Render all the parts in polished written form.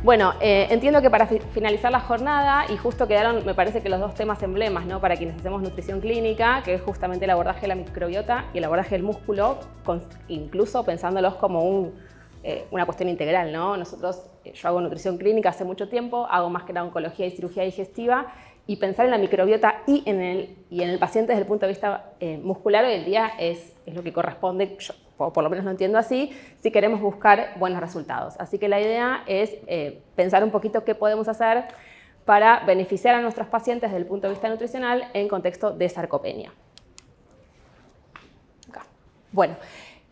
Bueno, entiendo que para finalizar la jornada, y justo quedaron, me parece que los dos temas emblemas, ¿no?, para quienes hacemos nutrición clínica, que es justamente el abordaje de la microbiota y el abordaje del músculo, incluso pensándolos como una cuestión integral, ¿no? Yo hago nutrición clínica hace mucho tiempo, hago más que nada oncología y cirugía digestiva, y pensar en la microbiota y en el paciente desde el punto de vista muscular hoy en día es lo que corresponde, yo por lo menos lo entiendo así, si queremos buscar buenos resultados. Así que la idea es pensar un poquito qué podemos hacer para beneficiar a nuestros pacientes desde el punto de vista nutricional en contexto de sarcopenia. Acá. Bueno.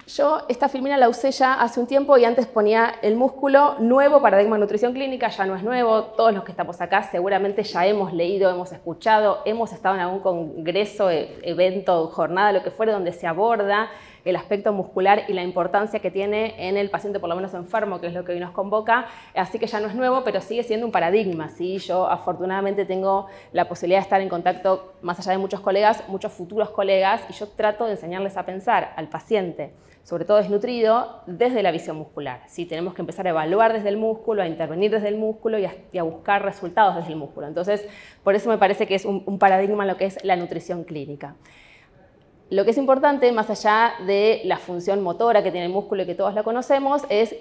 Yo esta filmina la usé ya hace un tiempo y antes ponía el músculo, nuevo paradigma de nutrición clínica, ya no es nuevo. Todos los que estamos acá seguramente ya hemos leído, hemos escuchado, hemos estado en algún congreso, evento, jornada, lo que fuera, donde se aborda el aspecto muscular y la importancia que tiene en el paciente, por lo menos enfermo, que es lo que hoy nos convoca. Así que ya no es nuevo, pero sigue siendo un paradigma, ¿sí? Yo afortunadamente tengo la posibilidad de estar en contacto, más allá de muchos colegas, muchos futuros colegas, y yo trato de enseñarles a pensar al paciente, sobre todo desnutrido, desde la visión muscular. ¿Sí? Tenemos que empezar a evaluar desde el músculo, a intervenir desde el músculo y a buscar resultados desde el músculo. Entonces, por eso me parece que es un paradigma en lo que es la nutrición clínica. Lo que es importante, más allá de la función motora que tiene el músculo y que todos la conocemos, es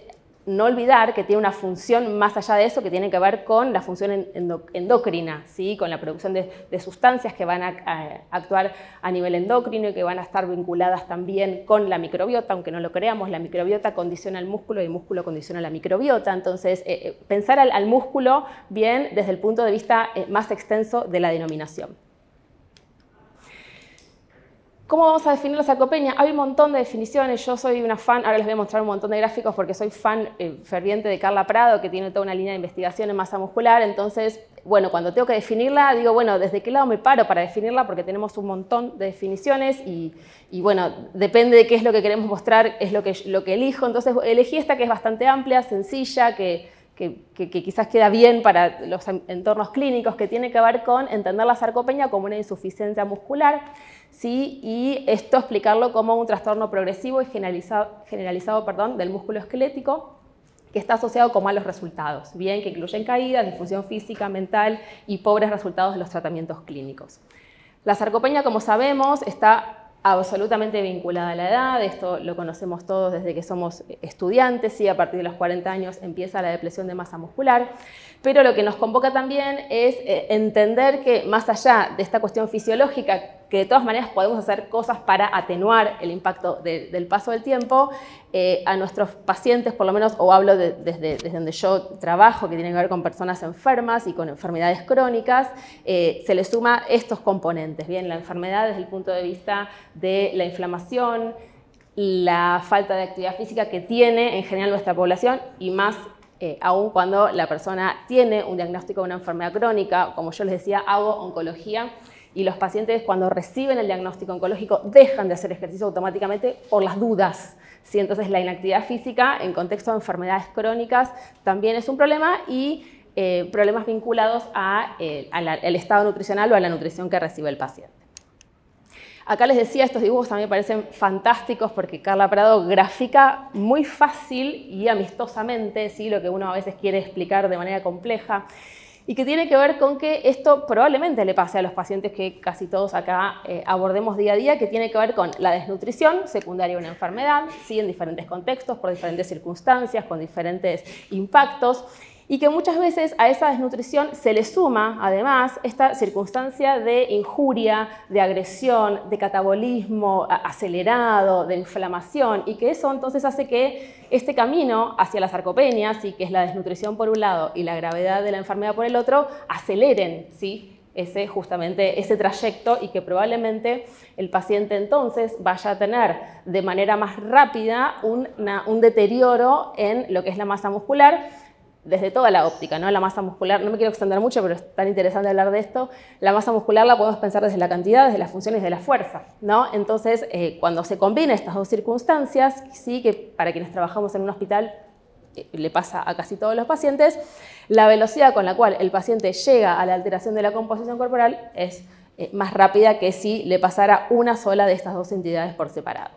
no olvidar que tiene una función más allá de eso que tiene que ver con la función endocrina, ¿sí? Con la producción de sustancias que van a actuar a nivel endocrino y que van a estar vinculadas también con la microbiota, aunque no lo creamos, la microbiota condiciona al músculo y el músculo condiciona la microbiota. Entonces, pensar al músculo bien desde el punto de vista más extenso de la denominación. ¿Cómo vamos a definir la sarcopenia? Hay un montón de definiciones. Yo soy una fan, ahora les voy a mostrar un montón de gráficos porque soy fan ferviente de Carla Prado, que tiene toda una línea de investigación en masa muscular. Entonces, bueno, cuando tengo que definirla, digo, bueno, ¿desde qué lado me paro para definirla? Porque tenemos un montón de definiciones y bueno, depende de qué es lo que queremos mostrar, es lo que elijo. Entonces, elegí esta que es bastante amplia, sencilla, que quizás queda bien para los entornos clínicos, que tiene que ver con entender la sarcopenia como una insuficiencia muscular, ¿sí? Y esto explicarlo como un trastorno progresivo y generalizado del músculo esquelético que está asociado con malos resultados, bien, que incluyen caídas, disfunción física, mental y pobres resultados de los tratamientos clínicos. La sarcopenia, como sabemos, está absolutamente vinculada a la edad, esto lo conocemos todos desde que somos estudiantes, ¿sí? A partir de los 40 años empieza la depresión de masa muscular, pero lo que nos convoca también es entender que más allá de esta cuestión fisiológica, que de todas maneras podemos hacer cosas para atenuar el impacto del paso del tiempo, a nuestros pacientes, por lo menos, o hablo desde donde yo trabajo, que tiene que ver con personas enfermas y con enfermedades crónicas, se le suma estos componentes, bien, la enfermedad desde el punto de vista de la inflamación, la falta de actividad física que tiene en general nuestra población y más aún cuando la persona tiene un diagnóstico de una enfermedad crónica. Como yo les decía, hago oncología y los pacientes cuando reciben el diagnóstico oncológico dejan de hacer ejercicio automáticamente por las dudas, ¿sí? Entonces la inactividad física en contexto de enfermedades crónicas también es un problema y problemas vinculados al estado nutricional o a la nutrición que recibe el paciente. Acá les decía, estos dibujos también me parecen fantásticos porque Carla Prado grafica muy fácil y amistosamente, ¿sí? Lo que uno a veces quiere explicar de manera compleja y que tiene que ver con que esto probablemente le pase a los pacientes que casi todos acá abordemos día a día, que tiene que ver con la desnutrición secundaria a una enfermedad, ¿sí? En diferentes contextos, por diferentes circunstancias, con diferentes impactos. Y que muchas veces a esa desnutrición se le suma, además, esta circunstancia de injuria, de agresión, de catabolismo acelerado, de inflamación, y que eso entonces hace que este camino hacia la sarcopenia, ¿sí? Que es la desnutrición por un lado y la gravedad de la enfermedad por el otro, aceleren, ¿sí? Justamente ese trayecto y que probablemente el paciente entonces vaya a tener de manera más rápida un deterioro en lo que es la masa muscular, desde toda la óptica, ¿no? La masa muscular, no me quiero extender mucho, pero es tan interesante hablar de esto, la masa muscular la podemos pensar desde la cantidad, desde las funciones de la fuerza, ¿no? Entonces, cuando se combinan estas dos circunstancias, sí, que para quienes trabajamos en un hospital le pasa a casi todos los pacientes, la velocidad con la cual el paciente llega a la alteración de la composición corporal es más rápida que si le pasara una sola de estas dos entidades por separado.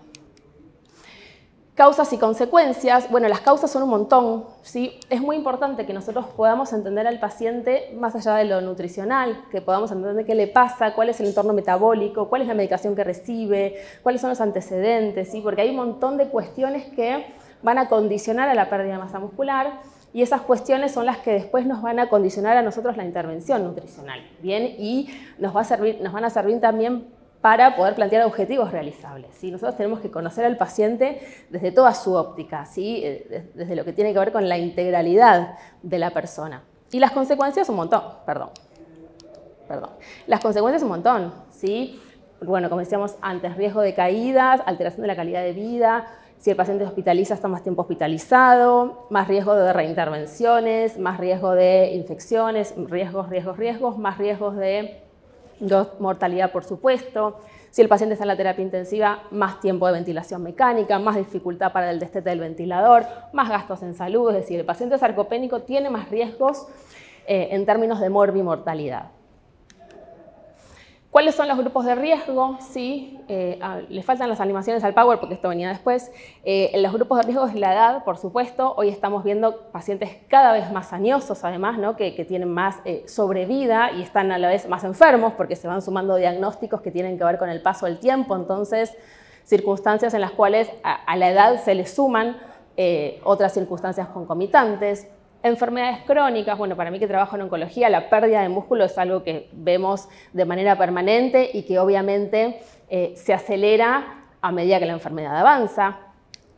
Causas y consecuencias. Bueno, las causas son un montón, ¿sí? Es muy importante que nosotros podamos entender al paciente más allá de lo nutricional, que podamos entender qué le pasa, cuál es el entorno metabólico, cuál es la medicación que recibe, cuáles son los antecedentes, ¿sí? Porque hay un montón de cuestiones que van a condicionar a la pérdida de masa muscular y esas cuestiones son las que después nos van a condicionar a nosotros la intervención nutricional, ¿bien? Y nos van a servir también para poder plantear objetivos realizables, ¿sí? Nosotros tenemos que conocer al paciente desde toda su óptica, ¿sí? Desde lo que tiene que ver con la integralidad de la persona. Y las consecuencias un montón, perdón. Las consecuencias un montón, ¿sí? Bueno, como decíamos antes, riesgo de caídas, alteración de la calidad de vida, si el paciente hospitaliza está más tiempo hospitalizado, más riesgo de reintervenciones, más riesgo de infecciones, riesgos, más riesgos de mortalidad, por supuesto. Si el paciente está en la terapia intensiva, más tiempo de ventilación mecánica, más dificultad para el destete del ventilador, más gastos en salud. Es decir, el paciente sarcopénico tiene más riesgos en términos de morbimortalidad. ¿Cuáles son los grupos de riesgo? Sí, le faltan las animaciones al PowerPoint porque esto venía después. Los grupos de riesgo es la edad, por supuesto. Hoy estamos viendo pacientes cada vez más añosos, además, ¿no? que tienen más sobrevida y están a la vez más enfermos porque se van sumando diagnósticos que tienen que ver con el paso del tiempo. Entonces, circunstancias en las cuales a la edad se le suman otras circunstancias concomitantes. Enfermedades crónicas, bueno, para mí que trabajo en oncología, la pérdida de músculo es algo que vemos de manera permanente y que obviamente se acelera a medida que la enfermedad avanza.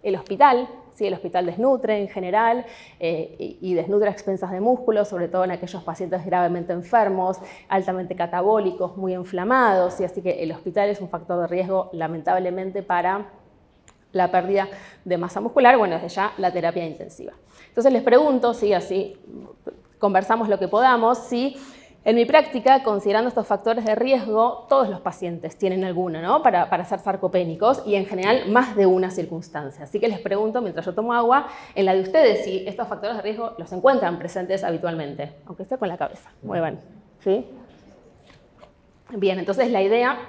El hospital, ¿sí? El hospital desnutre en general y desnutre a expensas de músculo, sobre todo en aquellos pacientes gravemente enfermos, altamente catabólicos, muy inflamados, ¿sí? Así que el hospital es un factor de riesgo lamentablemente para la pérdida de masa muscular, bueno, desde ya la terapia intensiva. Entonces les pregunto, sí, así conversamos lo que podamos, si en mi práctica, considerando estos factores de riesgo, todos los pacientes tienen alguno, ¿no? para ser sarcopénicos y en general más de una circunstancia. Así que les pregunto, mientras yo tomo agua, en la de ustedes, si estos factores de riesgo los encuentran presentes habitualmente, aunque esté con la cabeza, muevan, ¿sí? Bien, entonces la idea,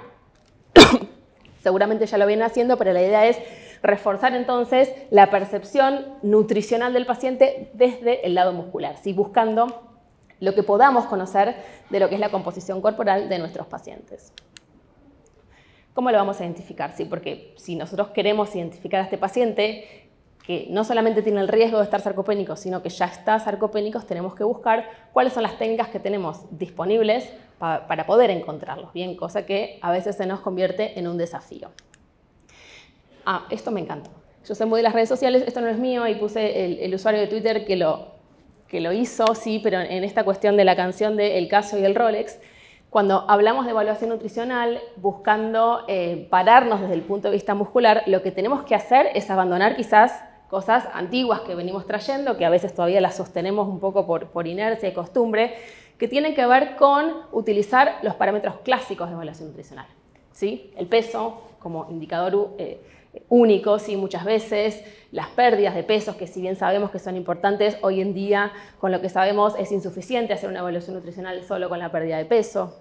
seguramente ya lo vienen haciendo, pero la idea es reforzar entonces la percepción nutricional del paciente desde el lado muscular, ¿sí? Buscando lo que podamos conocer de lo que es la composición corporal de nuestros pacientes. ¿Cómo lo vamos a identificar? ¿Sí? Porque si nosotros queremos identificar a este paciente que no solamente tiene el riesgo de estar sarcopénico, sino que ya está sarcopénico, tenemos que buscar cuáles son las técnicas que tenemos disponibles para poder encontrarlos, bien, cosa que a veces se nos convierte en un desafío. Esto me encantó. Yo sé muy de las redes sociales, esto no es mío, ahí puse el usuario de Twitter que lo hizo, sí, pero en esta cuestión de la canción de El Casio y el Rolex, cuando hablamos de evaluación nutricional, buscando pararnos desde el punto de vista muscular, lo que tenemos que hacer es abandonar quizás cosas antiguas que venimos trayendo, que a veces todavía las sostenemos un poco por inercia y costumbre, que tienen que ver con utilizar los parámetros clásicos de evaluación nutricional, ¿sí? El peso como indicador único, sí, muchas veces, las pérdidas de pesos, que si bien sabemos que son importantes, hoy en día, con lo que sabemos, es insuficiente hacer una evaluación nutricional solo con la pérdida de peso.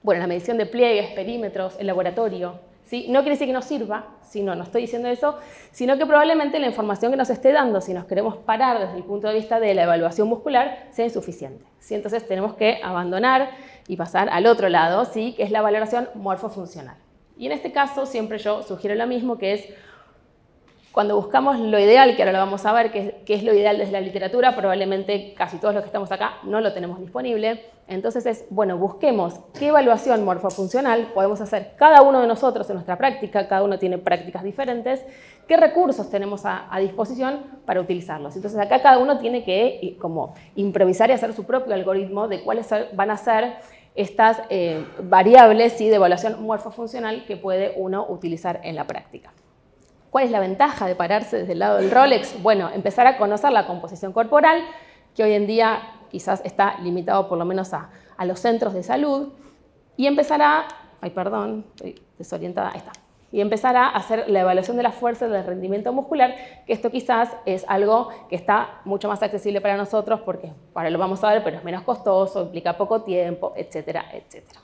Bueno, la medición de pliegues, perímetros, el laboratorio, ¿sí? No quiere decir que no sirva, no estoy diciendo eso, sino que probablemente la información que nos esté dando, si nos queremos parar desde el punto de vista de la evaluación muscular, sea insuficiente, ¿sí? Entonces tenemos que abandonar y pasar al otro lado, ¿sí? Que es la valoración morfofuncional. Y en este caso siempre yo sugiero lo mismo, que es cuando buscamos lo ideal, que ahora lo vamos a ver, que es lo ideal desde la literatura, probablemente casi todos los que estamos acá no lo tenemos disponible. Entonces es, bueno, busquemos qué evaluación morfofuncional podemos hacer cada uno de nosotros en nuestra práctica, cada uno tiene prácticas diferentes, qué recursos tenemos a disposición para utilizarlos. Entonces acá cada uno tiene que como improvisar y hacer su propio algoritmo de cuáles van a ser estas variables, ¿sí? De evaluación morfofuncional que puede uno utilizar en la práctica. ¿Cuál es la ventaja de pararse desde el lado del Rolex? Bueno, empezar a conocer la composición corporal, que hoy en día quizás está limitado por lo menos a los centros de salud, y empezar a, perdón, estoy desorientada, ahí está, y empezar a hacer la evaluación de la fuerza y del rendimiento muscular, que esto quizás es algo que está mucho más accesible para nosotros, porque ahora lo vamos a ver, pero es menos costoso, implica poco tiempo, etcétera, etcétera.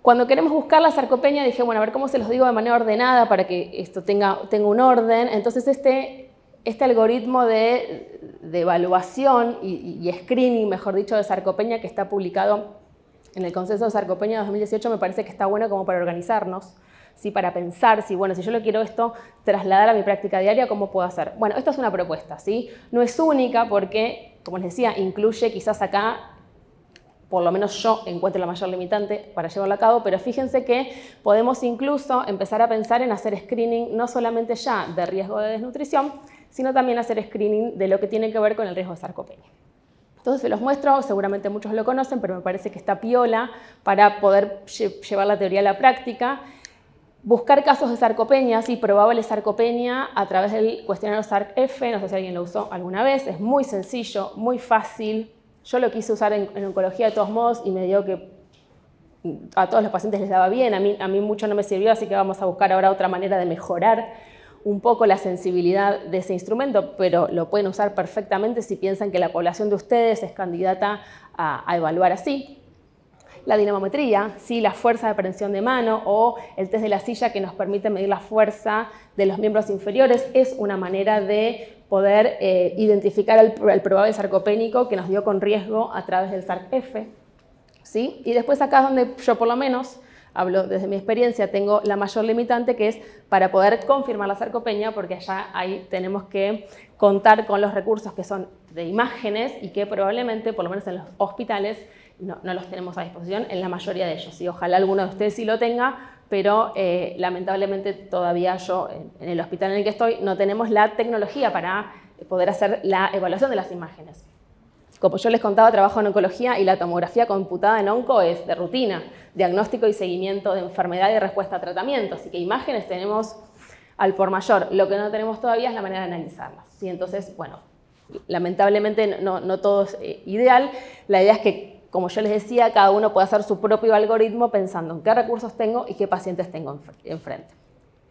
Cuando queremos buscar la sarcopenia, dije, bueno, a ver cómo se los digo de manera ordenada para que esto tenga un orden. Entonces, este algoritmo de evaluación y screening, mejor dicho, de sarcopenia que está publicado en el Consenso de Sarcopenia 2018 me parece que está bueno como para organizarnos, ¿sí? Para pensar, si yo lo quiero esto trasladar a mi práctica diaria, ¿cómo puedo hacer? Bueno, esto es una propuesta, ¿sí? No es única porque, como les decía, incluye quizás acá, por lo menos yo encuentro la mayor limitante para llevarlo a cabo, pero fíjense que podemos incluso empezar a pensar en hacer screening no solamente ya de riesgo de desnutrición, sino también hacer screening de lo que tiene que ver con el riesgo de sarcopenia. Entonces se los muestro, seguramente muchos lo conocen, pero me parece que está piola para poder llevar la teoría a la práctica. Buscar casos de sarcopenia, sí, probable sarcopenia a través del cuestionario SARC-F, no sé si alguien lo usó alguna vez, es muy sencillo, muy fácil. Yo lo quise usar en oncología de todos modos y me dio que a todos los pacientes les daba bien, a mí mucho no me sirvió, así que vamos a buscar ahora otra manera de mejorar un poco la sensibilidad de ese instrumento, pero lo pueden usar perfectamente si piensan que la población de ustedes es candidata a evaluar así. La dinamometría, ¿sí? La fuerza de prensión de mano o el test de la silla que nos permite medir la fuerza de los miembros inferiores es una manera de poder identificar el probable sarcopénico que nos dio con riesgo a través del SARC-F, ¿sí? Y después acá es donde yo por lo menos, hablo desde mi experiencia, tengo la mayor limitante que es para poder confirmar la sarcopenia, porque allá ahí tenemos que contar con los recursos que son de imágenes y que probablemente, por lo menos en los hospitales, no los tenemos a disposición en la mayoría de ellos. ¿Sí? Ojalá alguno de ustedes sí lo tenga, pero lamentablemente todavía yo, en el hospital en el que estoy, no tenemos la tecnología para poder hacer la evaluación de las imágenes. Como yo les contaba, trabajo en oncología y la tomografía computada en onco es de rutina, diagnóstico y seguimiento de enfermedad y respuesta a tratamiento. Así que imágenes tenemos al por mayor. Lo que no tenemos todavía es la manera de analizarlas, ¿sí? Entonces, bueno, lamentablemente no todo es ideal. La idea es que, como yo les decía, cada uno puede hacer su propio algoritmo pensando en qué recursos tengo y qué pacientes tengo enfrente.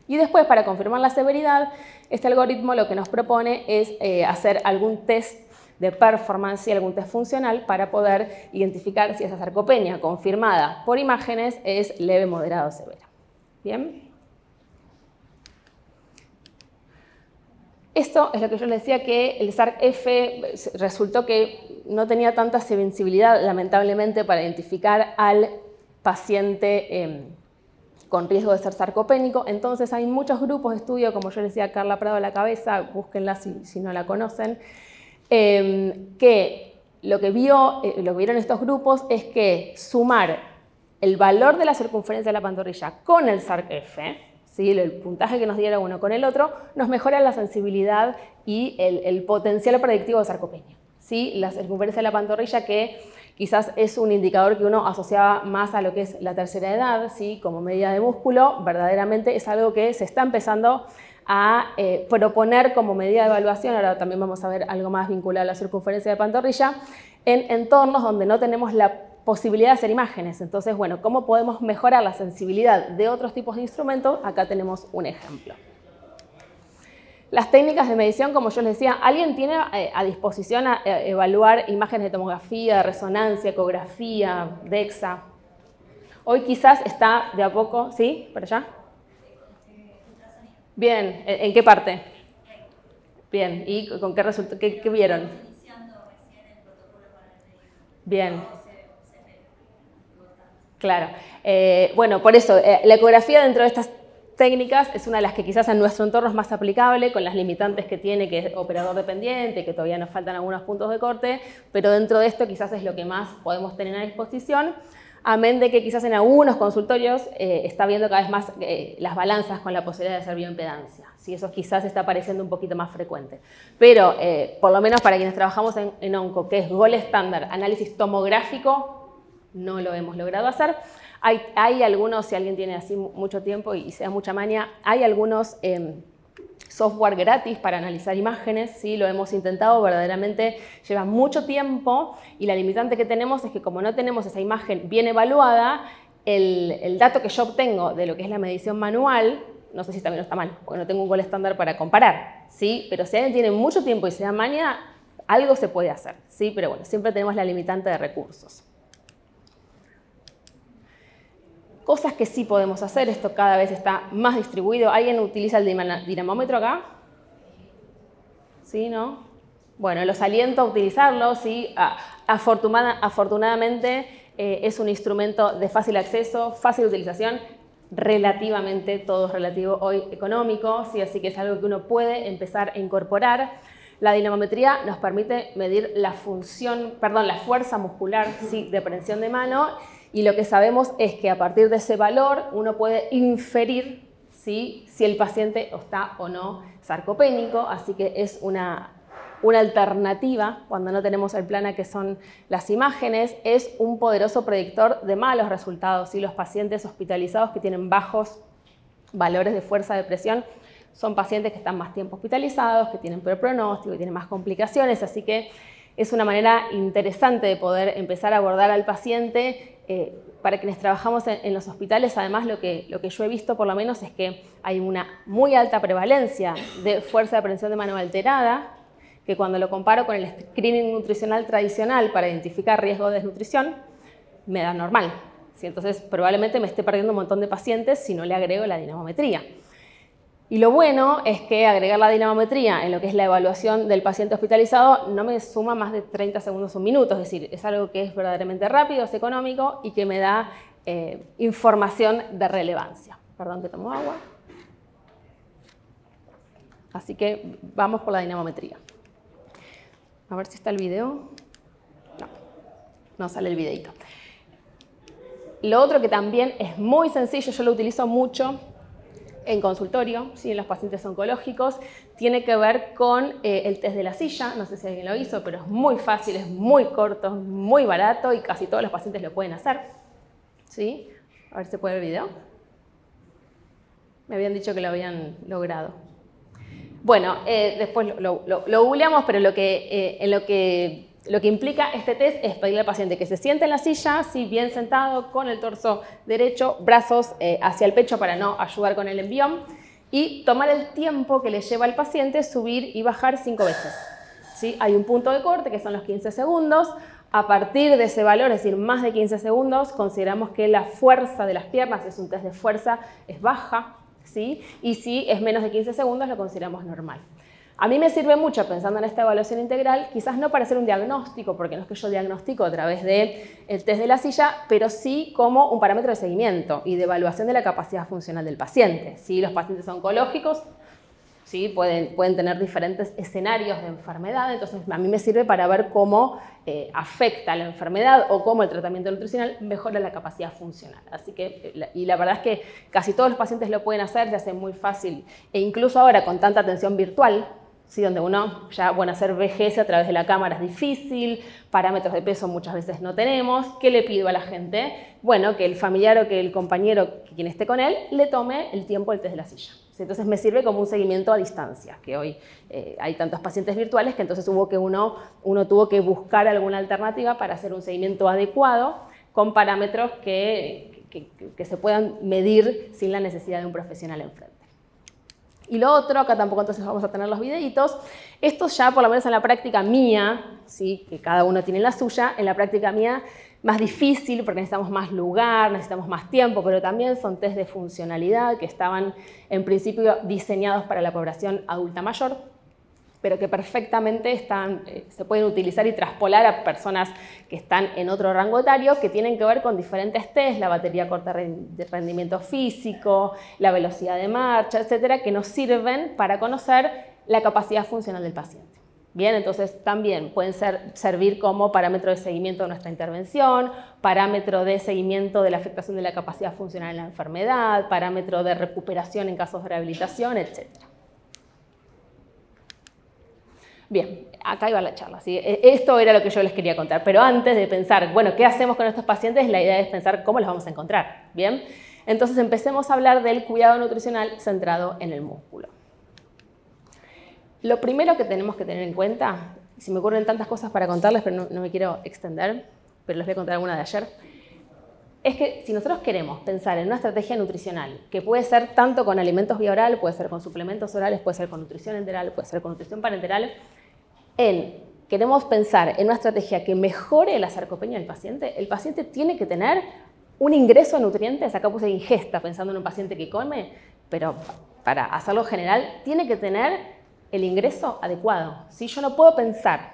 Y después, para confirmar la severidad, este algoritmo lo que nos propone es hacer algún test de performance y algún test funcional para poder identificar si esa sarcopenia confirmada por imágenes es leve, moderada o severa. ¿Bien? Esto es lo que yo les decía, que el SARC-F resultó que no tenía tanta sensibilidad, lamentablemente, para identificar al paciente con riesgo de ser sarcopénico. Entonces hay muchos grupos de estudio, como yo les decía, Carla Prado a la cabeza, búsquenla si no la conocen, que lo que vieron estos grupos es que sumar el valor de la circunferencia de la pantorrilla con el SARC-F, ¿sí? El puntaje que nos diera uno con el otro, nos mejora la sensibilidad y el potencial predictivo de sarcopenia, ¿sí? La circunferencia de la pantorrilla, que quizás es un indicador que uno asociaba más a lo que es la tercera edad, ¿sí? Como medida de músculo, verdaderamente es algo que se está empezando a proponer como medida de evaluación. Ahora también vamos a ver algo más vinculado a la circunferencia de pantorrilla, en entornos donde no tenemos la posibilidad de hacer imágenes. Entonces, bueno, ¿cómo podemos mejorar la sensibilidad de otros tipos de instrumentos? Acá tenemos un ejemplo. Las técnicas de medición, como yo les decía, ¿alguien tiene a disposición a evaluar imágenes de tomografía, de resonancia, ecografía, DEXA? Hoy quizás está de a poco, ¿sí? ¿Para allá? Bien, ¿en qué parte? Bien, ¿y con qué resultó? ¿Qué vieron? Bien. Claro. Bueno, por eso, la ecografía dentro de estas técnicas es una de las que quizás en nuestro entorno es más aplicable, con las limitantes que tiene, que es operador dependiente, que todavía nos faltan algunos puntos de corte, pero dentro de esto quizás es lo que más podemos tener a disposición. Amén de que quizás en algunos consultorios está viendo cada vez más las balanzas con la posibilidad de hacer bioimpedancia. ¿Sí? Eso quizás está pareciendo un poquito más frecuente. Pero por lo menos para quienes trabajamos en onco, que es gold estándar, análisis tomográfico, no lo hemos logrado hacer. Hay algunos, si alguien tiene así mucho tiempo y se da mucha maña, hay algunos software gratis para analizar imágenes, ¿sí? Lo hemos intentado, verdaderamente lleva mucho tiempo y la limitante que tenemos es que como no tenemos esa imagen bien evaluada, el dato que yo obtengo de lo que es la medición manual, no sé si también está mal, porque no tengo un gold estándar para comparar, ¿sí? Pero si alguien tiene mucho tiempo y se da maña, algo se puede hacer, ¿sí? Pero bueno, siempre tenemos la limitante de recursos. Cosas que sí podemos hacer, esto cada vez está más distribuido. ¿Alguien utiliza el dinamómetro acá? ¿Sí, no? Bueno, los aliento a utilizarlo, ¿sí? Afortunadamente es un instrumento de fácil acceso, fácil utilización, relativamente, todo es relativo hoy económico, ¿sí? Así que es algo que uno puede empezar a incorporar. La dinamometría nos permite medir la fuerza muscular, ¿sí? De prensión de mano, y lo que sabemos es que a partir de ese valor uno puede inferir, ¿sí? Si el paciente está o no sarcopénico, así que es una alternativa cuando no tenemos el plana, que son las imágenes. Es un poderoso predictor de malos resultados, ¿sí? Los pacientes hospitalizados que tienen bajos valores de fuerza de presión son pacientes que están más tiempo hospitalizados, que tienen peor pronóstico, que tienen más complicaciones, así que es una manera interesante de poder empezar a abordar al paciente. Para quienes trabajamos en los hospitales, además, lo que yo he visto por lo menos es que hay una muy alta prevalencia de fuerza de prensión de mano alterada, que cuando lo comparo con el screening nutricional tradicional para identificar riesgo de desnutrición, me da normal, ¿sí? Entonces probablemente me esté perdiendo un montón de pacientes si no le agrego la dinamometría. Y lo bueno es que agregar la dinamometría en lo que es la evaluación del paciente hospitalizado no me suma más de 30 segundos, un minuto, es decir, es algo que es verdaderamente rápido, es económico y que me da información de relevancia. Perdón que tomo agua. Así que vamos por la dinamometría. A ver si está el video. No sale el videito. Lo otro que también es muy sencillo, yo lo utilizo mucho en consultorio, ¿sí? En los pacientes oncológicos, tiene que ver con el test de la silla. No sé si alguien lo hizo, pero es muy fácil, es muy corto, es muy barato y casi todos los pacientes lo pueden hacer, ¿sí? A ver si se puede ver el video. Me habían dicho que lo habían logrado. Bueno, después lo googleamos, pero lo que implica este test es pedirle al paciente que se siente en la silla, ¿sí? Bien sentado, con el torso derecho, brazos hacia el pecho para no ayudar con el envión, y tomar el tiempo que le lleva al paciente subir y bajar 5 veces, ¿sí? Hay un punto de corte que son los 15 segundos. A partir de ese valor, es decir, más de 15 segundos, consideramos que la fuerza de las piernas, es un test de fuerza, es baja, ¿sí? Y si es menos de 15 segundos, lo consideramos normal. A mí me sirve mucho, pensando en esta evaluación integral, quizás no para hacer un diagnóstico, porque no es que yo diagnostico a través del test de la silla, pero sí como un parámetro de seguimiento y de evaluación de la capacidad funcional del paciente, ¿sí? Los pacientes oncológicos, ¿sí? Pueden tener diferentes escenarios de enfermedad, entonces a mí me sirve para ver cómo afecta la enfermedad o cómo el tratamiento nutricional mejora la capacidad funcional. Así que, y la verdad es que casi todos los pacientes lo pueden hacer, se hace muy fácil, e incluso ahora con tanta atención virtual, ¿sí? Donde uno ya, bueno, hacer VGS a través de la cámara es difícil, parámetros de peso muchas veces no tenemos. ¿Qué le pido a la gente? Bueno, que el familiar o que el compañero, que quien esté con él, le tome el tiempo del test de la silla. ¿Sí? Entonces me sirve como un seguimiento a distancia, que hoy hay tantos pacientes virtuales que entonces uno tuvo que buscar alguna alternativa para hacer un seguimiento adecuado con parámetros que se puedan medir sin la necesidad de un profesional enfrente. Y lo otro, acá tampoco entonces vamos a tener los videitos, esto ya por lo menos en la práctica mía, ¿sí? Que cada uno tiene la suya, en la práctica mía más difícil porque necesitamos más lugar, necesitamos más tiempo, pero también son test de funcionalidad que estaban en principio diseñados para la población adulta mayor, pero que perfectamente se pueden utilizar y traspolar a personas que están en otro rango etario, que tienen que ver con diferentes test, la batería corta de rendimiento físico, la velocidad de marcha, etcétera, que nos sirven para conocer la capacidad funcional del paciente. Bien, entonces también pueden servir como parámetro de seguimiento de nuestra intervención, parámetro de seguimiento de la afectación de la capacidad funcional en la enfermedad, parámetro de recuperación en casos de rehabilitación, etcétera. Bien, acá iba la charla, ¿sí? Esto era lo que yo les quería contar, pero antes de pensar, bueno, ¿qué hacemos con estos pacientes? La idea es pensar cómo los vamos a encontrar, ¿bien? Entonces empecemos a hablar del cuidado nutricional centrado en el músculo. Lo primero que tenemos que tener en cuenta, y se me ocurren tantas cosas para contarles, pero no me quiero extender, pero les voy a contar alguna de ayer, es que si nosotros queremos pensar en una estrategia nutricional, que puede ser tanto con alimentos vía oral, puede ser con suplementos orales, puede ser con nutrición enteral, puede ser con nutrición parenteral, queremos pensar en una estrategia que mejore la sarcopenia del paciente, el paciente tiene que tener un ingreso de nutrientes, acá puse ingesta pensando en un paciente que come, pero para hacerlo general tiene que tener el ingreso adecuado. ¿Sí? Yo no puedo pensar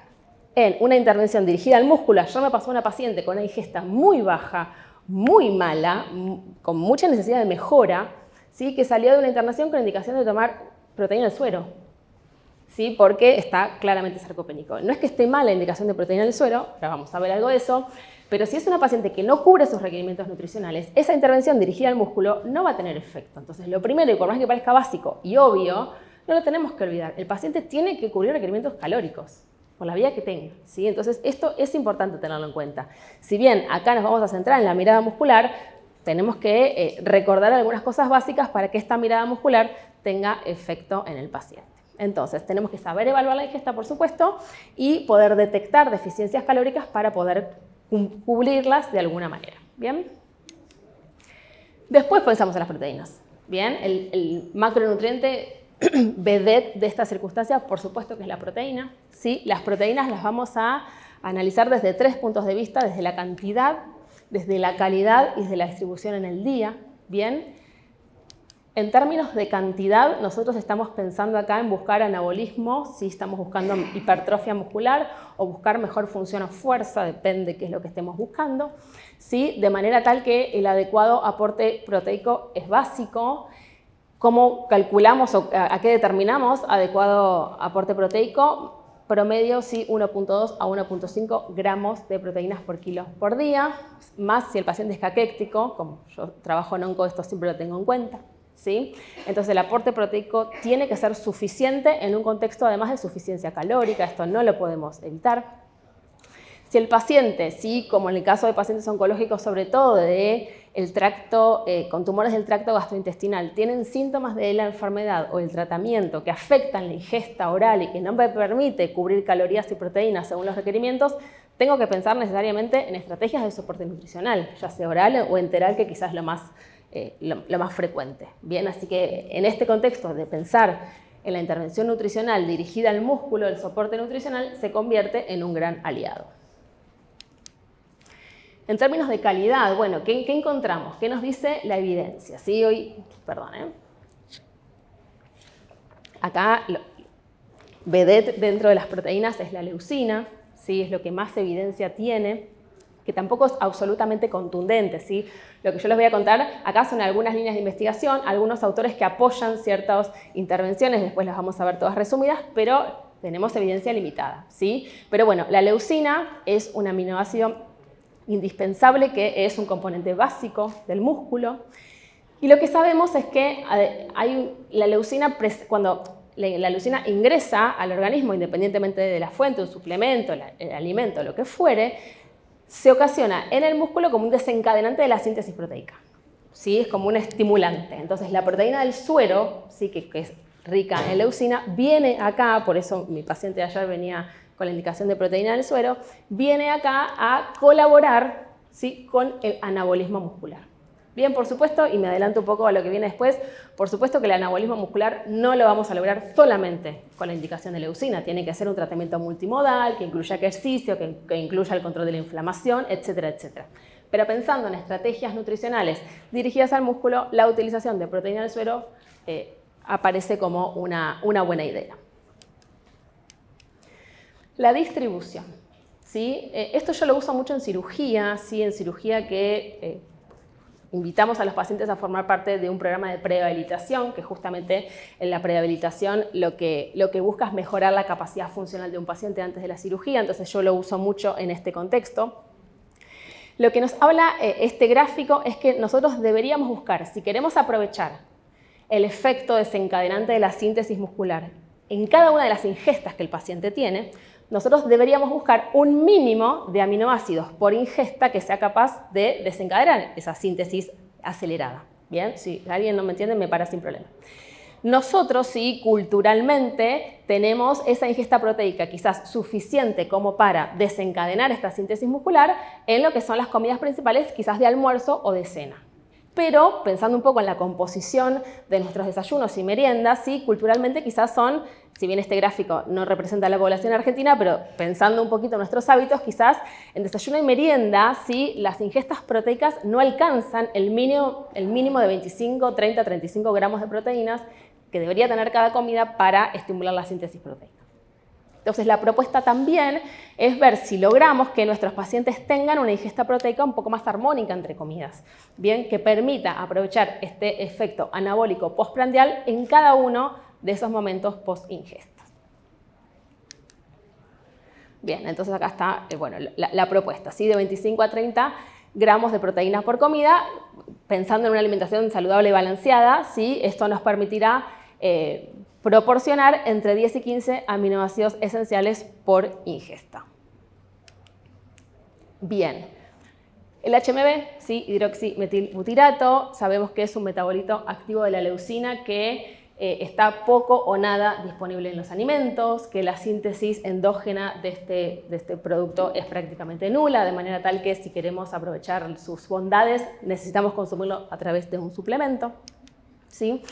en una intervención dirigida al músculo. Ayer me pasó una paciente con una ingesta muy baja, muy mala, con mucha necesidad de mejora, ¿sí? Que salió de una internación con indicación de tomar proteína del suero, ¿sí? Porque está claramente sarcopénico. No es que esté mal la indicación de proteína del suero, ahora vamos a ver algo de eso, pero si es una paciente que no cubre sus requerimientos nutricionales, esa intervención dirigida al músculo no va a tener efecto. Entonces, lo primero, y por más que parezca básico y obvio, no lo tenemos que olvidar. El paciente tiene que cubrir requerimientos calóricos, por la vía que tenga, ¿sí? Entonces, esto es importante tenerlo en cuenta. Si bien acá nos vamos a centrar en la mirada muscular, tenemos que recordar algunas cosas básicas para que esta mirada muscular tenga efecto en el paciente. Entonces, tenemos que saber evaluar la ingesta, por supuesto, y poder detectar deficiencias calóricas para poder cubrirlas de alguna manera. ¿Bien? Después pensamos en las proteínas. ¿Bien? El macronutriente vedette de esta circunstancia, por supuesto que es la proteína. ¿Sí? Las proteínas las vamos a analizar desde 3 puntos de vista, desde la cantidad, desde la calidad y desde la distribución en el día. ¿Bien? En términos de cantidad, nosotros estamos pensando acá en buscar anabolismo, si estamos buscando hipertrofia muscular o buscar mejor función o fuerza, depende qué es lo que estemos buscando, ¿sí? De manera tal que el adecuado aporte proteico es básico. ¿Cómo calculamos o a qué determinamos adecuado aporte proteico? Promedio, sí, 1.2 a 1.5 gramos de proteínas por kilo por día, más si el paciente es caquéctico, como yo trabajo en onco, esto siempre lo tengo en cuenta. ¿Sí? Entonces el aporte proteico tiene que ser suficiente en un contexto además de suficiencia calórica, esto no lo podemos evitar. Si el paciente, ¿sí? Como en el caso de pacientes oncológicos, sobre todo con tumores del tracto gastrointestinal, tienen síntomas de la enfermedad o el tratamiento que afectan la ingesta oral y que no me permite cubrir calorías y proteínas según los requerimientos, tengo que pensar necesariamente en estrategias de soporte nutricional, ya sea oral o enteral, que quizás es lo más frecuente. Bien, así que en este contexto de pensar en la intervención nutricional dirigida al músculo, el soporte nutricional se convierte en un gran aliado. En términos de calidad, bueno, ¿qué encontramos? ¿Qué nos dice la evidencia? ¿Sí? Acá, vedette dentro de las proteínas es la leucina, ¿sí? Es lo que más evidencia tiene, que tampoco es absolutamente contundente, ¿sí? Lo que yo les voy a contar acá son algunas líneas de investigación, algunos autores que apoyan ciertas intervenciones, después las vamos a ver todas resumidas, pero tenemos evidencia limitada, ¿sí? Pero bueno, la leucina es un aminoácido indispensable, que es un componente básico del músculo, y lo que sabemos es que la leucina, cuando la leucina ingresa al organismo, independientemente de la fuente, un suplemento, el alimento, lo que fuere, se ocasiona en el músculo como un desencadenante de la síntesis proteica. ¿Sí? Es como un estimulante. Entonces, la proteína del suero, ¿sí? que es rica en leucina, viene acá, por eso mi paciente de ayer venía con la indicación de proteína del suero, viene acá a colaborar, ¿sí? Con el anabolismo muscular. Bien, por supuesto, y me adelanto un poco a lo que viene después, por supuesto que el anabolismo muscular no lo vamos a lograr solamente con la indicación de leucina. Tiene que ser un tratamiento multimodal, que incluya ejercicio, que incluya el control de la inflamación, etcétera, etcétera. Pero pensando en estrategias nutricionales dirigidas al músculo, la utilización de proteína del suero aparece como una buena idea. La distribución, ¿sí? Esto yo lo uso mucho en cirugía, ¿sí? En cirugía que invitamos a los pacientes a formar parte de un programa de prehabilitación, que justamente en la prehabilitación lo que busca es mejorar la capacidad funcional de un paciente antes de la cirugía, entonces yo lo uso mucho en este contexto. Lo que nos habla este gráfico es que nosotros deberíamos buscar, si queremos aprovechar el efecto desencadenante de la síntesis muscular en cada una de las ingestas que el paciente tiene, nosotros deberíamos buscar un mínimo de aminoácidos por ingesta que sea capaz de desencadenar esa síntesis acelerada. Bien, si alguien no me entiende, me para sin problema. Nosotros, sí, culturalmente tenemos esa ingesta proteica quizás suficiente como para desencadenar esta síntesis muscular en lo que son las comidas principales, quizás de almuerzo o de cena. Pero pensando un poco en la composición de nuestros desayunos y meriendas, ¿sí? Culturalmente quizás son, si bien este gráfico no representa a la población argentina, pero pensando un poquito en nuestros hábitos, quizás en desayuno y merienda, ¿sí? Las ingestas proteicas no alcanzan el mínimo de 25, 30, 35 gramos de proteínas que debería tener cada comida para estimular la síntesis proteica. Entonces, la propuesta también es ver si logramos que nuestros pacientes tengan una ingesta proteica un poco más armónica entre comidas, bien, que permita aprovechar este efecto anabólico postprandial en cada uno de esos momentos post-ingesta. Bien, entonces acá está bueno, la propuesta, ¿sí? De 25 a 30 gramos de proteínas por comida, pensando en una alimentación saludable y balanceada, ¿sí? Esto nos permitirá proporcionar entre 10 y 15 aminoácidos esenciales por ingesta. Bien, el HMB, ¿sí? Hidroximetilbutirato, sabemos que es un metabolito activo de la leucina que está poco o nada disponible en los alimentos, que la síntesis endógena de este producto es prácticamente nula, de manera tal que si queremos aprovechar sus bondades necesitamos consumirlo a través de un suplemento, ¿sí?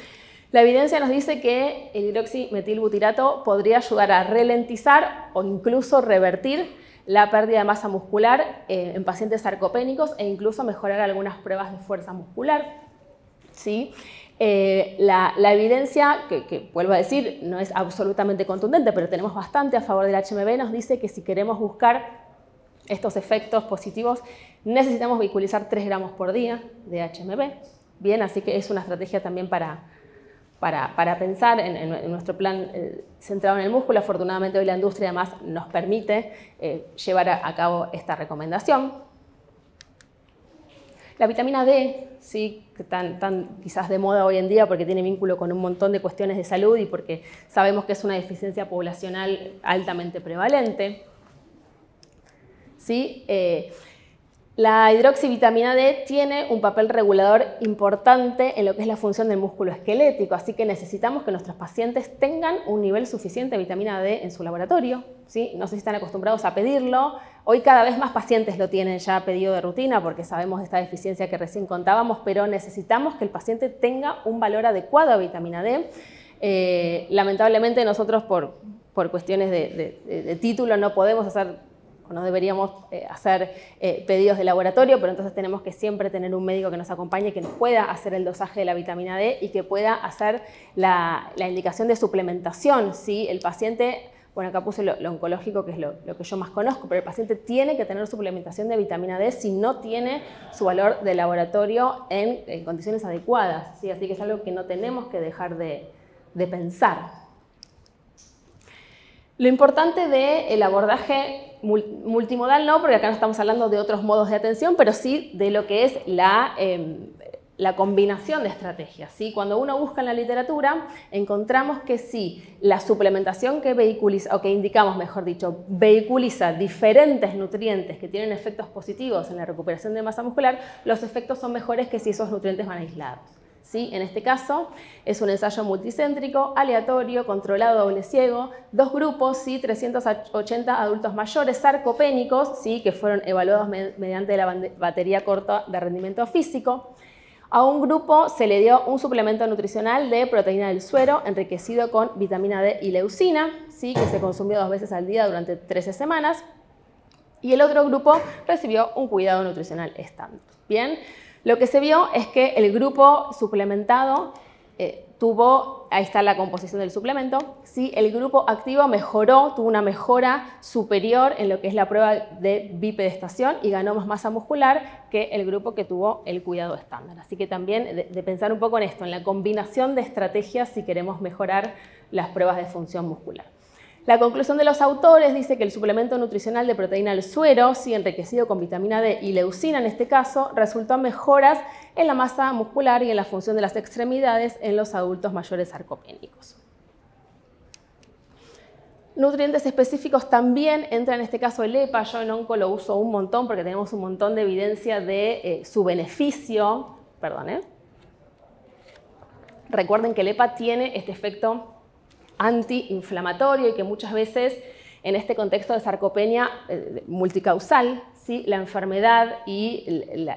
La evidencia nos dice que el hidroximetilbutirato podría ayudar a ralentizar o incluso revertir la pérdida de masa muscular en pacientes sarcopénicos e incluso mejorar algunas pruebas de fuerza muscular, ¿sí? La evidencia, que vuelvo a decir, no es absolutamente contundente, pero tenemos bastante a favor del HMB, nos dice que si queremos buscar estos efectos positivos necesitamos vehiculizar 3 gramos por día de HMB. Bien, así que es una estrategia también para pensar en nuestro plan centrado en el músculo. Afortunadamente hoy la industria además nos permite llevar a cabo esta recomendación. La vitamina D, ¿sí? Que tan quizás de moda hoy en día porque tiene vínculo con un montón de cuestiones de salud y porque sabemos que es una deficiencia poblacional altamente prevalente, ¿sí? La hidroxivitamina D tiene un papel regulador importante en lo que es la función del músculo esquelético, así que necesitamos que nuestros pacientes tengan un nivel suficiente de vitamina D en su laboratorio, ¿sí? No sé si están acostumbrados a pedirlo. Hoy cada vez más pacientes lo tienen ya pedido de rutina porque sabemos de esta deficiencia que recién contábamos, pero necesitamos que el paciente tenga un valor adecuado de vitamina D. Lamentablemente nosotros por cuestiones de título no podemos hacer o no deberíamos hacer pedidos de laboratorio, pero entonces tenemos que siempre tener un médico que nos acompañe, que nos pueda hacer el dosaje de la vitamina D y que pueda hacer la indicación de suplementación, ¿sí? El paciente, bueno, acá puse lo oncológico, que es lo que yo más conozco, pero el paciente tiene que tener suplementación de vitamina D si no tiene su valor de laboratorio en condiciones adecuadas, ¿sí? Así que es algo que no tenemos que dejar de pensar. Lo importante del abordaje multimodal no, porque acá no estamos hablando de otros modos de atención, pero sí de lo que es la combinación de estrategias, ¿sí? Cuando uno busca en la literatura, encontramos que sí, la suplementación que vehiculiza, o que indicamos, mejor dicho, vehiculiza diferentes nutrientes que tienen efectos positivos en la recuperación de masa muscular, los efectos son mejores que si esos nutrientes van aislados, ¿sí? En este caso es un ensayo multicéntrico, aleatorio, controlado, doble ciego, 2 grupos, ¿sí? 380 adultos mayores sarcopénicos, ¿sí? Que fueron evaluados mediante la batería corta de rendimiento físico. A un grupo se le dio un suplemento nutricional de proteína del suero enriquecido con vitamina D y leucina, ¿sí? Que se consumió 2 veces al día durante 13 semanas. Y el otro grupo recibió un cuidado nutricional estándar. Bien. Lo que se vio es que el grupo suplementado ahí está la composición del suplemento, ¿sí? El grupo activo tuvo una mejora superior en lo que es la prueba de bipedestación y ganó más masa muscular que el grupo que tuvo el cuidado estándar. Así que también de pensar un poco en esto, en la combinación de estrategias si queremos mejorar las pruebas de función muscular. La conclusión de los autores dice que el suplemento nutricional de proteína del suero, sí, enriquecido con vitamina D y leucina en este caso, resultó en mejoras en la masa muscular y en la función de las extremidades en los adultos mayores sarcopénicos. Nutrientes específicos también entra en este caso el EPA. Yo en onco lo uso un montón porque tenemos un montón de evidencia de su beneficio. Recuerden que el EPA tiene este efecto antiinflamatorio y que muchas veces en este contexto de sarcopenia multicausal, ¿sí? La enfermedad y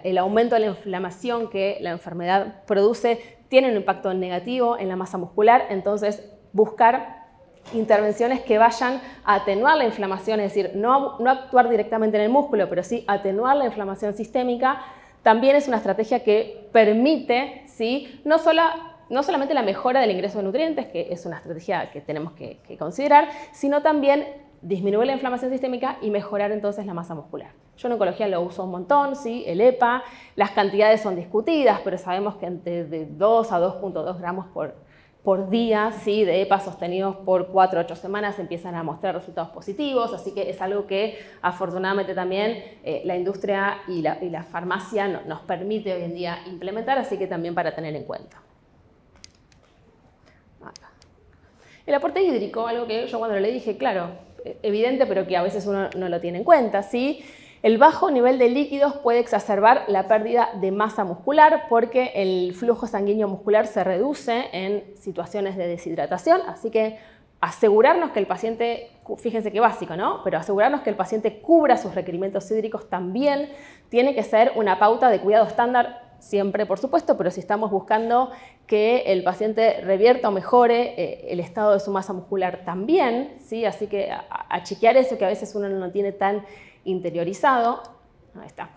el aumento de la inflamación que la enfermedad produce tiene un impacto negativo en la masa muscular, entonces buscar intervenciones que vayan a atenuar la inflamación, es decir, no actuar directamente en el músculo, pero sí atenuar la inflamación sistémica, también es una estrategia que permite, ¿sí? no solamente la mejora del ingreso de nutrientes, que es una estrategia que tenemos que considerar, sino también disminuir la inflamación sistémica y mejorar entonces la masa muscular. Yo en oncología lo uso un montón, ¿sí? El EPA, las cantidades son discutidas, pero sabemos que entre de 2 a 2.2 gramos por día, ¿sí? De EPA sostenidos por 4 a 8 semanas empiezan a mostrar resultados positivos, así que es algo que afortunadamente también la industria y la farmacia nos permite hoy en día implementar, así que también para tener en cuenta. El aporte hídrico, algo que yo cuando le dije, claro, evidente, pero que a veces uno no lo tiene en cuenta, ¿sí? El bajo nivel de líquidos puede exacerbar la pérdida de masa muscular porque el flujo sanguíneo muscular se reduce en situaciones de deshidratación, así que asegurarnos que el paciente, fíjense qué básico, ¿no? Pero asegurarnos que el paciente cubra sus requerimientos hídricos también tiene que ser una pauta de cuidado estándar, siempre por supuesto, pero si estamos buscando que el paciente revierta o mejore el estado de su masa muscular también, ¿sí? Así que a chequear eso que a veces uno no tiene tan interiorizado. Ahí está.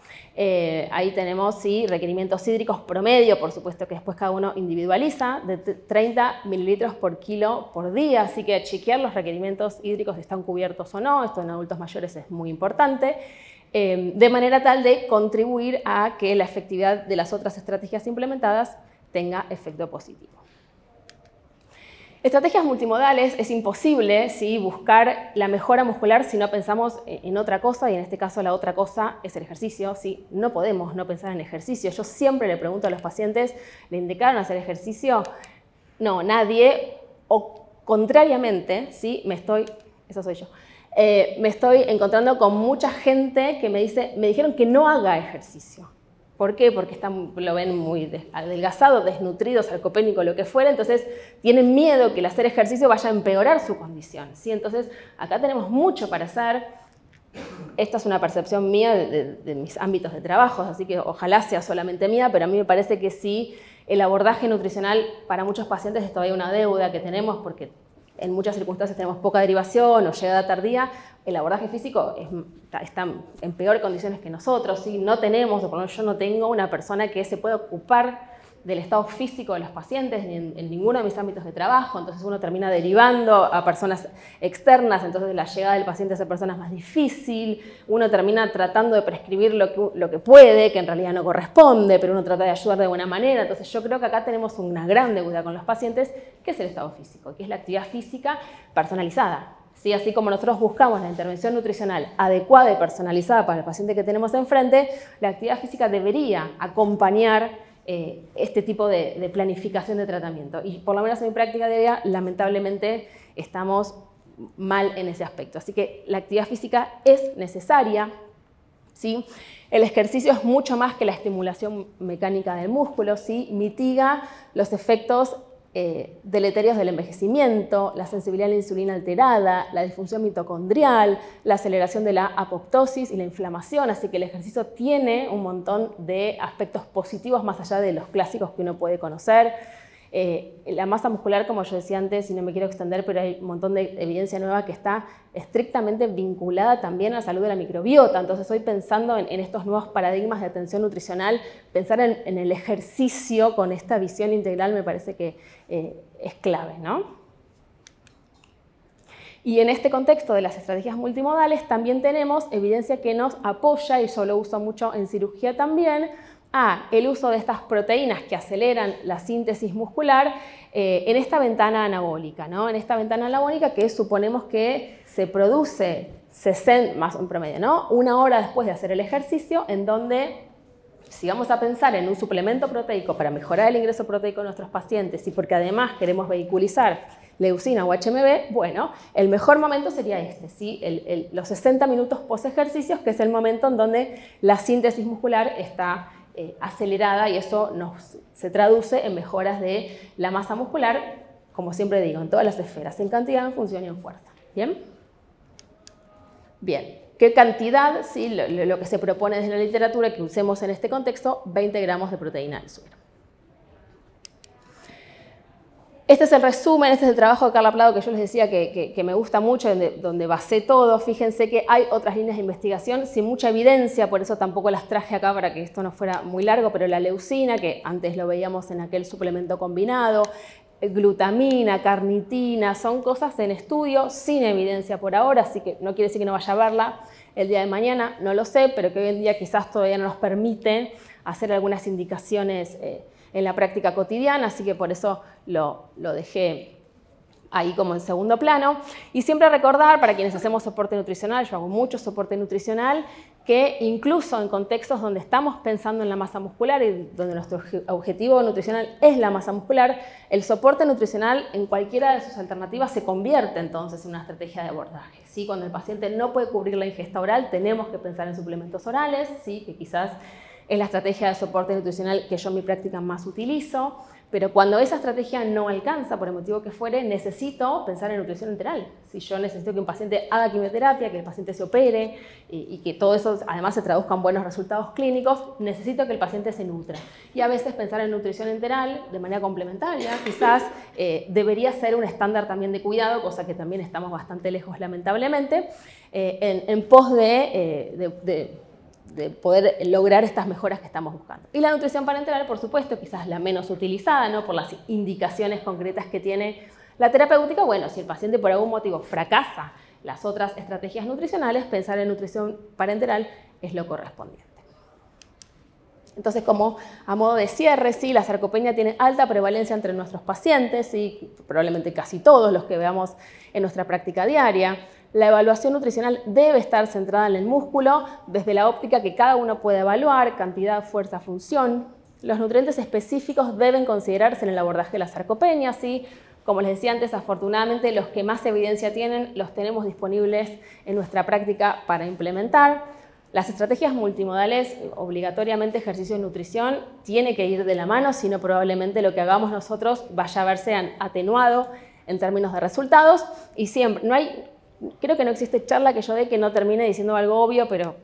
Ahí tenemos, sí, requerimientos hídricos promedio, por supuesto que después cada uno individualiza, de 30 mililitros por kilo por día, así que chequear los requerimientos hídricos si están cubiertos o no, esto en adultos mayores es muy importante, de manera tal de contribuir a que la efectividad de las otras estrategias implementadas tenga efecto positivo. Estrategias multimodales, es imposible, ¿sí? Buscar la mejora muscular si no pensamos en otra cosa, y en este caso la otra cosa es el ejercicio, ¿sí? No podemos no pensar en ejercicio. Yo siempre le pregunto a los pacientes, ¿le indicaron hacer ejercicio? No, nadie, o contrariamente, ¿sí? Eso soy yo, me estoy encontrando con mucha gente que me dice, me dijeron que no haga ejercicio. ¿Por qué? Porque lo ven muy adelgazado, desnutrido, sarcopénico, lo que fuera, entonces tienen miedo que el hacer ejercicio vaya a empeorar su condición, ¿sí? Entonces, acá tenemos mucho para hacer. Esta es una percepción mía de mis ámbitos de trabajo, así que ojalá sea solamente mía, pero a mí me parece que sí, el abordaje nutricional para muchos pacientes es todavía una deuda que tenemos porque en muchas circunstancias tenemos poca derivación o llegada tardía. El abordaje físico está en peores condiciones que nosotros, ¿sí? No tenemos, o por lo menos yo no tengo una persona que se pueda ocupar del estado físico de los pacientes ni en ninguno de mis ámbitos de trabajo, entonces uno termina derivando a personas externas, entonces la llegada del paciente a esa persona es más difícil, uno termina tratando de prescribir lo que puede, que en realidad no corresponde, pero uno trata de ayudar de buena manera, entonces yo creo que acá tenemos una gran deuda con los pacientes, que es el estado físico, que es la actividad física personalizada. ¿Sí? Así como nosotros buscamos la intervención nutricional adecuada y personalizada para el paciente que tenemos enfrente, la actividad física debería acompañar este tipo de planificación de tratamiento. Y por lo menos en mi práctica diaria, lamentablemente, estamos mal en ese aspecto. Así que la actividad física es necesaria, ¿sí? El ejercicio es mucho más que la estimulación mecánica del músculo, ¿sí? Mitiga los efectos deleterios del envejecimiento, la sensibilidad a la insulina alterada, la disfunción mitocondrial, la aceleración de la apoptosis y la inflamación, así que el ejercicio tiene un montón de aspectos positivos más allá de los clásicos que uno puede conocer. La masa muscular, como yo decía antes, y no me quiero extender, pero hay un montón de evidencia nueva que está estrictamente vinculada también a la salud de la microbiota. Entonces, hoy pensando en estos nuevos paradigmas de atención nutricional, pensar en el ejercicio con esta visión integral me parece que es clave, ¿no? Y en este contexto de las estrategias multimodales también tenemos evidencia que nos apoya, y yo lo uso mucho en cirugía también, el uso de estas proteínas que aceleran la síntesis muscular en esta ventana anabólica, ¿no? En esta ventana anabólica que suponemos que se produce 60, más en promedio, ¿no? 1 hora después de hacer el ejercicio, en donde si vamos a pensar en un suplemento proteico para mejorar el ingreso proteico de nuestros pacientes y porque además queremos vehiculizar leucina o HMB, bueno, el mejor momento sería este, ¿sí? Los 60 minutos post ejercicios, que es el momento en donde la síntesis muscular está acelerada y eso se traduce en mejoras de la masa muscular, como siempre digo, en todas las esferas, en cantidad, en función y en fuerza. ¿Bien? Bien. ¿Qué cantidad? Sí, lo que se propone desde la literatura que usemos en este contexto, 20 gramos de proteína del suero. Este es el resumen, este es el trabajo de Carla Prado que yo les decía que me gusta mucho, donde basé todo. Fíjense que hay otras líneas de investigación sin mucha evidencia, por eso tampoco las traje acá para que esto no fuera muy largo, pero la leucina, que antes lo veíamos en aquel suplemento combinado, glutamina, carnitina, son cosas en estudio sin evidencia por ahora, así que no quiere decir que no vaya a verla el día de mañana, no lo sé, pero que hoy en día quizás todavía no nos permite hacer algunas indicaciones en la práctica cotidiana, así que por eso lo dejé ahí como en segundo plano. Y siempre recordar, para quienes hacemos soporte nutricional, yo hago mucho soporte nutricional, que incluso en contextos donde estamos pensando en la masa muscular y donde nuestro objetivo nutricional es la masa muscular, el soporte nutricional en cualquiera de sus alternativas se convierte entonces en una estrategia de abordaje. ¿Sí? Cuando el paciente no puede cubrir la ingesta oral, tenemos que pensar en suplementos orales, ¿sí? Que quizás es la estrategia de soporte nutricional que yo en mi práctica más utilizo, pero cuando esa estrategia no alcanza, por el motivo que fuere, necesito pensar en nutrición enteral. Si yo necesito que un paciente haga quimioterapia, que el paciente se opere y que todo eso además se traduzca en buenos resultados clínicos, necesito que el paciente se nutra. Y a veces pensar en nutrición enteral de manera complementaria, quizás debería ser un estándar también de cuidado, cosa que también estamos bastante lejos lamentablemente, en pos de poder lograr estas mejoras que estamos buscando. Y la nutrición parenteral, por supuesto, quizás la menos utilizada, ¿no? Por las indicaciones concretas que tiene la terapéutica. Bueno, si el paciente por algún motivo fracasa las otras estrategias nutricionales, pensar en nutrición parenteral es lo correspondiente. Entonces, como a modo de cierre, sí, la sarcopenia tiene alta prevalencia entre nuestros pacientes, y probablemente casi todos los que veamos en nuestra práctica diaria. La evaluación nutricional debe estar centrada en el músculo, desde la óptica que cada uno puede evaluar, cantidad, fuerza, función. Los nutrientes específicos deben considerarse en el abordaje de la sarcopenia, ¿sí? Como les decía antes, afortunadamente los que más evidencia tienen los tenemos disponibles en nuestra práctica para implementar. Las estrategias multimodales, obligatoriamente ejercicio y nutrición, tiene que ir de la mano, si no probablemente lo que hagamos nosotros vaya a verse atenuado en términos de resultados. Y siempre, creo que no existe charla que yo dé que no termine diciendo algo obvio, pero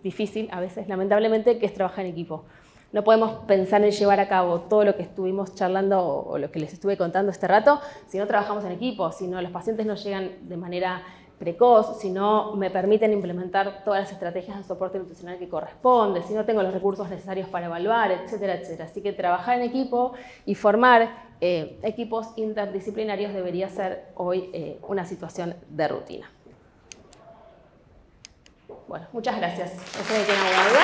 difícil a veces, lamentablemente, que es trabajar en equipo. No podemos pensar en llevar a cabo todo lo que estuvimos charlando o lo que les estuve contando este rato si no trabajamos en equipo, si no los pacientes no llegan de manera precoz, si no me permiten implementar todas las estrategias de soporte nutricional que corresponde, si no tengo los recursos necesarios para evaluar, etcétera, etcétera. Así que trabajar en equipo y formar equipos interdisciplinarios debería ser hoy una situación de rutina. Bueno, muchas gracias. No sé si tienen alguna duda.